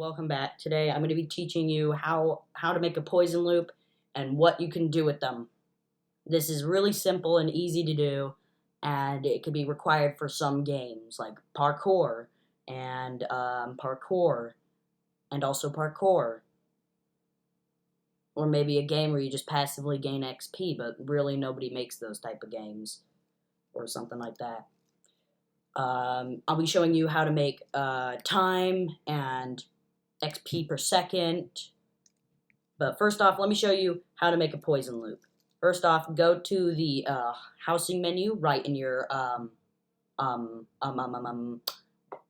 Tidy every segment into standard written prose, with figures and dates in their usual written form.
welcome back. Today I'm going to be teaching you how to make a poison loop and what you can do with them. This is really simple and easy to do, and it could be required for some games like parkour and also parkour, or maybe a game where you just passively gain XP, but really nobody makes those type of games or something like that. I'll be showing you how to make time and XP per second. But first off, let me show you how to make a poison loop. First off, go to the housing menu right in your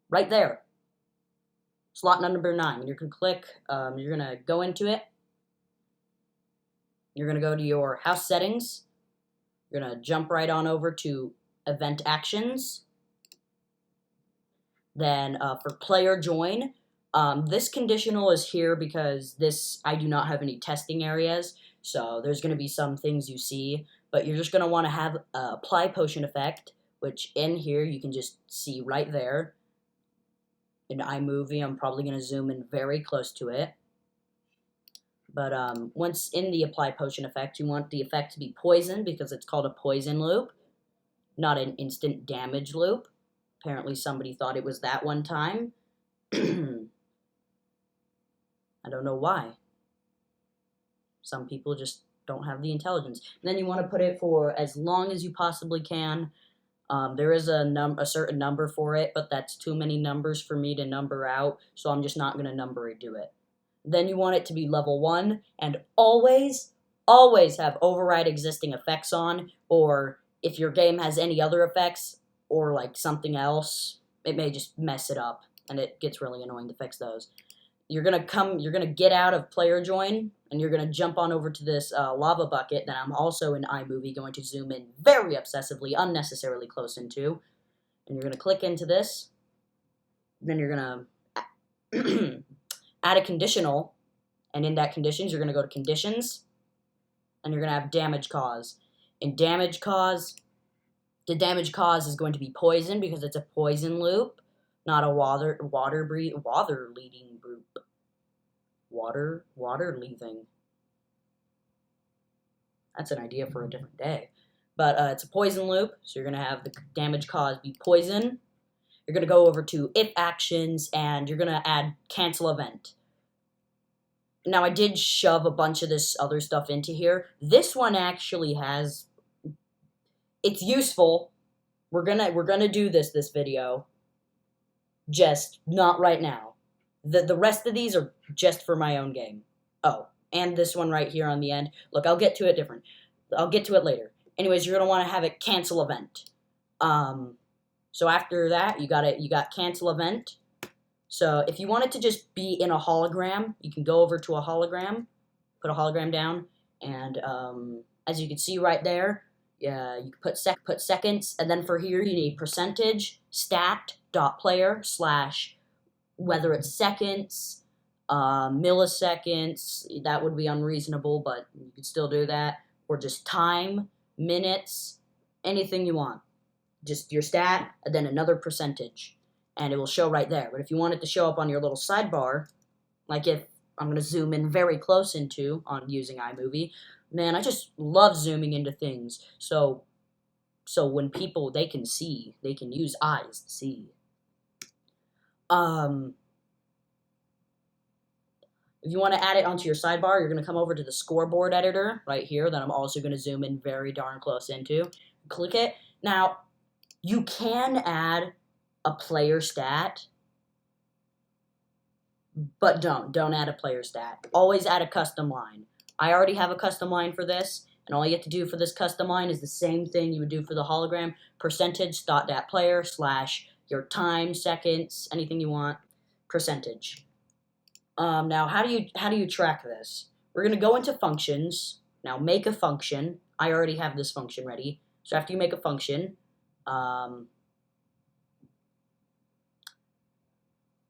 right there. Slot number 9. You're gonna click. You're gonna go into it. You're gonna go to your house settings. You're gonna jump right on over to event actions. Then for player join, this conditional is here because I do not have any testing areas, so there's going to be some things you see, but you're just going to want to have apply potion effect, which in here you can just see right there. In iMovie, I'm probably going to zoom in very close to it. But once in the apply potion effect, you want the effect to be poison because it's called a poison loop, not an instant damage loop. Apparently somebody thought it was that one time. I don't know why. Some people just don't have the intelligence. And then you want to put it for as long as you possibly can. There is a certain number for it, but that's too many numbers for me to number out, so I'm just not going to do it. Then you want it to be level 1, and always have override existing effects on, or if your game has any other effects, or like something else, it may just mess it up, and it gets really annoying to fix those. You're gonna get out of player join, and you're gonna jump on over to this lava bucket that I'm also in iMovie going to zoom in very obsessively, unnecessarily close into, and you're gonna click into this. Then you're gonna add a conditional, and in that conditions, you're gonna go to conditions, and you're gonna have damage cause. In damage cause, the damage cause is going to be poison because it's a poison loop, not a water leading loop. Water leaving. That's an idea for a different day. But it's a poison loop, so you're going to have the damage cause be poison. You're going to go over to if actions, and you're going to add cancel event. Now, I did shove a bunch of this other stuff into here. This one actually has... It's useful. We're gonna do this video. Just not right now. The rest of these are just for my own game. Oh, and this one right here on the end. Look, I'll get to it later. Anyways, you're gonna want to have it cancel event. So after that, you got cancel event. So if you want it to just be in a hologram, you can go over to a hologram, put a hologram down, and as you can see right there, yeah, you can put seconds, and then for here you need percentage stat.player / whether it's seconds, milliseconds. That would be unreasonable, but you can still do that, or just time, minutes, anything you want. Just your stat and then another percentage, and it will show right there. But if you want it to show up on your little sidebar, like if I'm going to zoom in very close into on using iMovie. Man, I just love zooming into things. So when people, they can see, they can use eyes to see. If you want to add it onto your sidebar, you're going to come over to the scoreboard editor right here that I'm also going to zoom in very darn close into. Click it. Now, you can add a player stat, but don't add a player stat. Always add a custom line. I already have a custom line for this, and all you have to do for this custom line is the same thing you would do for the hologram. Percentage stat.player / your time, seconds, anything you want, percentage. Now, how do you track this? We're going to go into functions. Now, make a function. I already have this function ready. So after you make a function,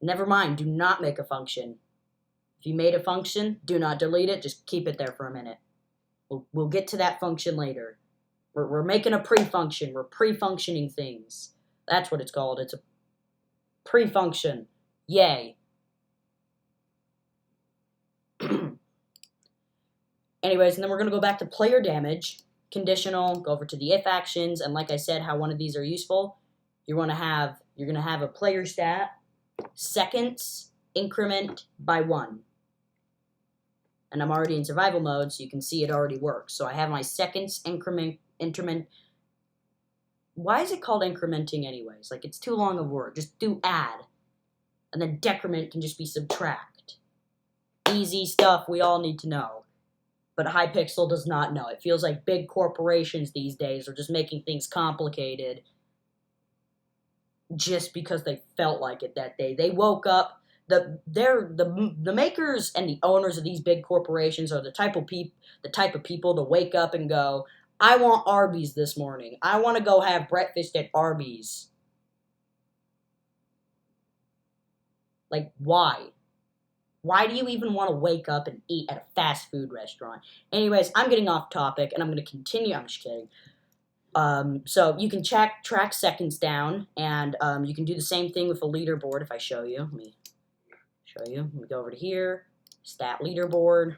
never mind, do not make a function. If you made a function, do not delete it. Just keep it there for a minute. We'll get to that function later. We're making a pre-function. We're pre-functioning things. That's what it's called. It's a pre-function. Yay. Anyways, and then we're going to go back to player damage, conditional, go over to the if actions, and like I said, how one of these are useful. You're going to have a player stat, seconds, increment by 1. And I'm already in survival mode, so you can see it already works. So I have my seconds, increment. Why is it called incrementing anyways? Like, it's too long of a word. Just do add. And then decrement can just be subtract. Easy stuff we all need to know. But Hypixel does not know. It feels like big corporations these days are just making things complicated just because they felt like it that day. They woke up. The makers and the owners of these big corporations are the type of people to wake up and go, I want Arby's this morning. I want to go have breakfast at Arby's. Like, why? Why do you even want to wake up and eat at a fast food restaurant? Anyways, I'm getting off topic, and I'm going to continue. I'm just kidding. So you can track seconds down, and you can do the same thing with a leaderboard if I show you. Let me show you. Let me go over to here. Stat leaderboard.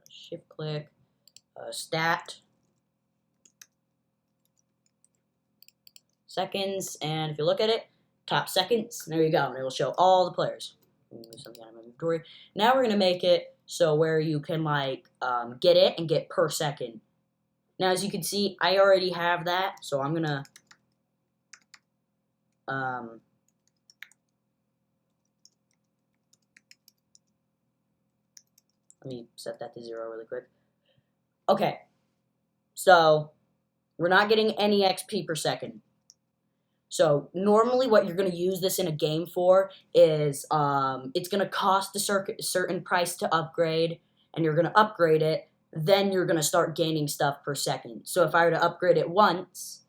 Shift click. Stat. Seconds, and if you look at it, top seconds, there you go, and it will show all the players. Move something out of my inventory. Now we're going to make it so where you can, like, get it and get per second. Now, as you can see, I already have that, so I'm going to, let me set that to 0 really quick. Okay, so we're not getting any XP per second. So normally what you're going to use this in a game for is it's going to cost a certain price to upgrade, and you're going to upgrade it, then you're going to start gaining stuff per second. So if I were to upgrade it once,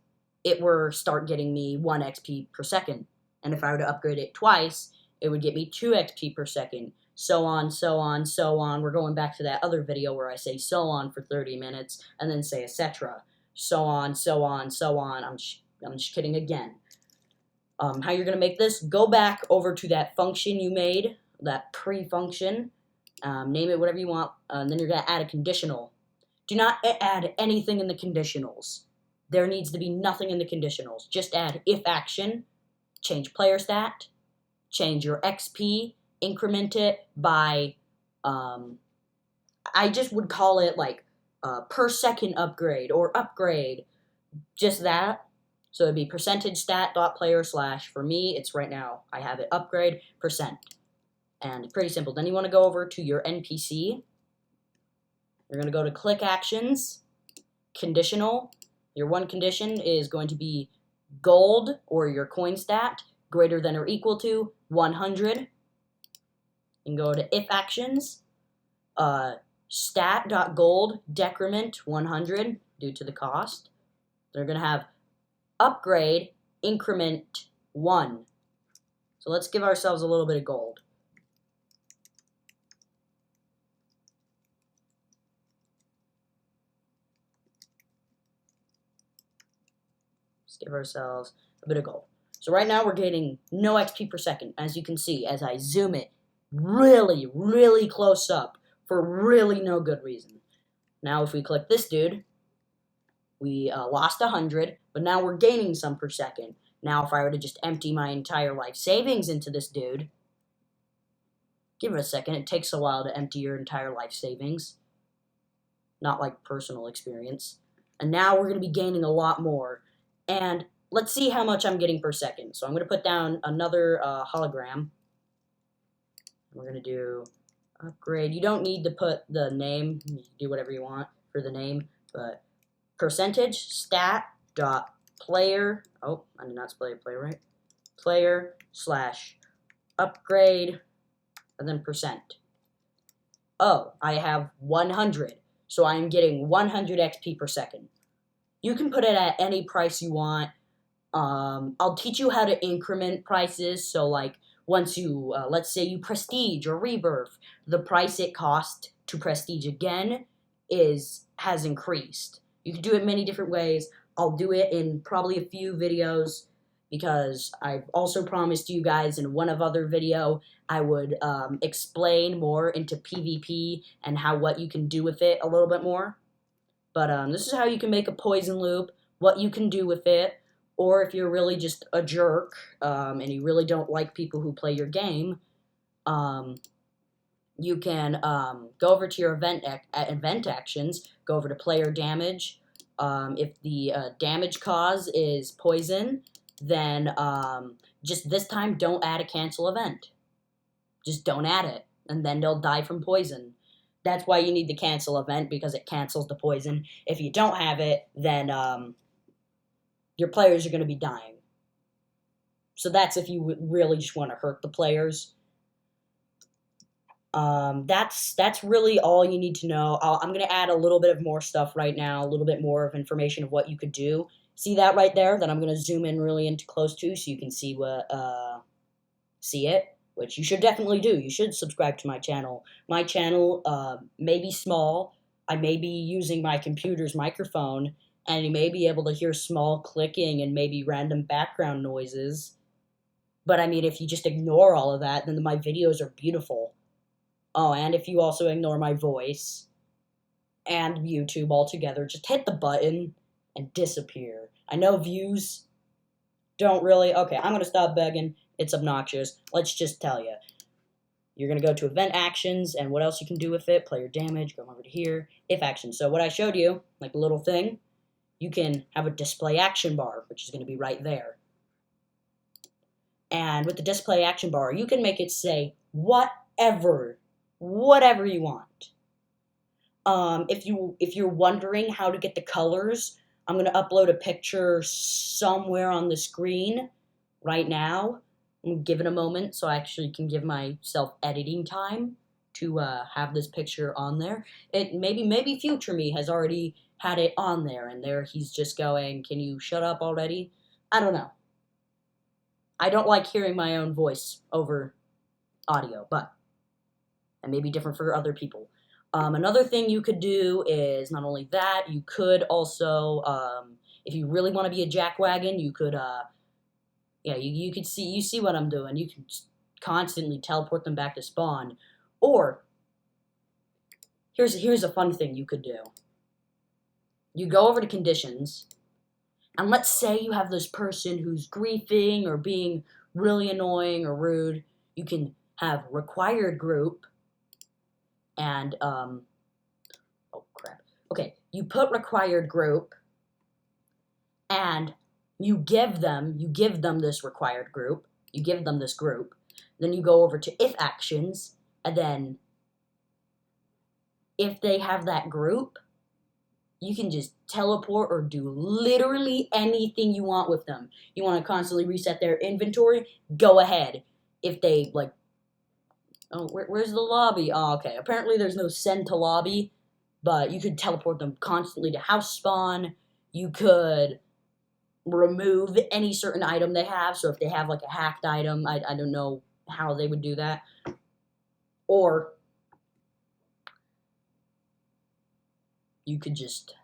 it would start getting me 1 XP per second. And if I were to upgrade it twice, it would get me 2 XP per second. So on, so on, so on. We're going back to that other video where I say so on for 30 minutes and then say etc. So on, so on, so on. I'm just kidding again. How you're going to make this, go back over to that function you made, that pre-function, name it whatever you want, and then you're going to add a conditional. Do not add anything in the conditionals. There needs to be nothing in the conditionals. Just add if action, change player stat, change your XP, increment it by, I just would call it like per second upgrade or upgrade, just that. So it'd be percentage stat dot player slash, for me, it's right now, I have it upgrade %. And pretty simple. Then you want to go over to your NPC. You're going to go to click actions, conditional. Your one condition is going to be gold, or your coin stat, greater than or equal to 100. You can go to if actions, stat.gold decrement 100 due to the cost. They're going to have upgrade increment 1. So let's give ourselves a little bit of gold. Let's give ourselves a bit of gold. So right now we're getting no XP per second, as you can see, as I zoom it really, really close up for really no good reason. Now if we click this dude, we lost 100, but now we're gaining some per second. Now if I were to just empty my entire life savings into this dude, give it a second, it takes a while to empty your entire life savings. Not like personal experience. And now we're going to be gaining a lot more. And let's see how much I'm getting per second. So I'm going to put down another hologram. We're going to do upgrade. You don't need to put the name. You can do whatever you want for the name, but percentage stat dot player. Oh, I did not spell player right. Player slash upgrade and then %. Oh, I have 100. So I am getting 100 XP per second. You can put it at any price you want. I'll teach you how to increment prices. So like once you, let's say you prestige or rebirth, the price it costs to prestige again has increased. You can do it many different ways. I'll do it in probably a few videos. because I've also promised you guys in one of other video I would explain more into PvP and what you can do with it a little bit more. But this is how you can make a poison loop, what you can do with it, or if you're really just a jerk and you really don't like people who play your game, you can go over to your event actions, go over to player damage. If the damage cause is poison, then just this time don't add a cancel event. Just don't add it, and then they'll die from poison. That's why you need the cancel event, because it cancels the poison. If you don't have it, then your players are going to be dying. So that's if you really just want to hurt the players. That's really all you need to know. I'm going to add a little bit of more stuff right now, a little bit more of information of what you could do. See that right there? That I'm going to zoom in really into close to so you can see see it, which you should definitely do. You should subscribe to my channel. My channel may be small. I may be using my computer's microphone, and you may be able to hear small clicking and maybe random background noises. But I mean, if you just ignore all of that, then my videos are beautiful. Oh, and if you also ignore my voice and YouTube altogether, just hit the button and disappear. I know views don't really... Okay, I'm going to stop begging. It's obnoxious. Let's just tell you. You're going to go to event actions, and what else you can do with it? Player damage, go over to here. If actions. So what I showed you, like a little thing, you can have a display action bar, which is going to be right there. And with the display action bar, you can make it say whatever you want. If you're wondering how to get the colors, I'm gonna upload a picture somewhere on the screen right now. I'm gonna give it a moment so I actually can give myself editing time to have this picture on there. It maybe future me has already had it on there, and there he's just going, "Can you shut up already?" I don't know. I don't like hearing my own voice over audio, but it may be different for other people. Another thing you could do is not only that, you could also, if you really want to be a jackwagon, you could, yeah, you could see what I'm doing. You can constantly teleport them back to spawn. Or, here's a fun thing you could do. You go over to conditions, and let's say you have this person who's griefing or being really annoying or rude. You can have required group, and, oh crap. Okay, you put required group, and you give them this required group, you give them this group, then you go over to if actions, and then if they have that group, you can just teleport or do literally anything you want with them. You want to constantly reset their inventory? Go ahead. If they, like, oh, where's the lobby? Oh, okay. Apparently there's no send to lobby, but you could teleport them constantly to house spawn. You could remove any certain item they have. So if they have, like, a hacked item, I don't know how they would do that. Or you could just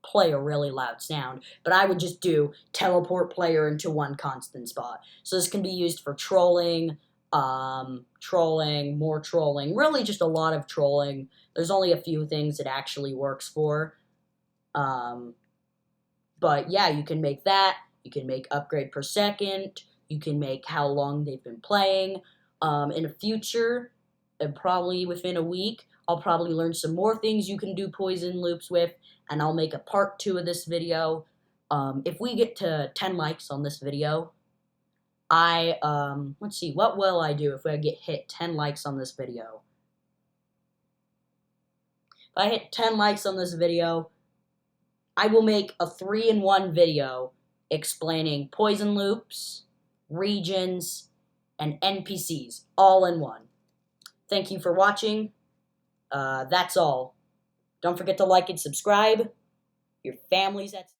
play a really loud sound, but I would just do teleport player into one constant spot. So this can be used for trolling, more trolling, really just a lot of trolling. There's only a few things it actually works for. But yeah, you can make that. You can make upgrade per second. You can make how long they've been playing. In the future, and probably within a week, I'll probably learn some more things you can do poison loops with, and I'll make a part 2 of this video. If we get to 10 likes on this video, let's see, what will I do if I hit 10 likes on this video? If I hit 10 likes on this video, I will make a 3-in-1 video explaining poison loops, regions, and NPCs all in one. Thank you for watching. That's all. Don't forget to like and subscribe. Your family's at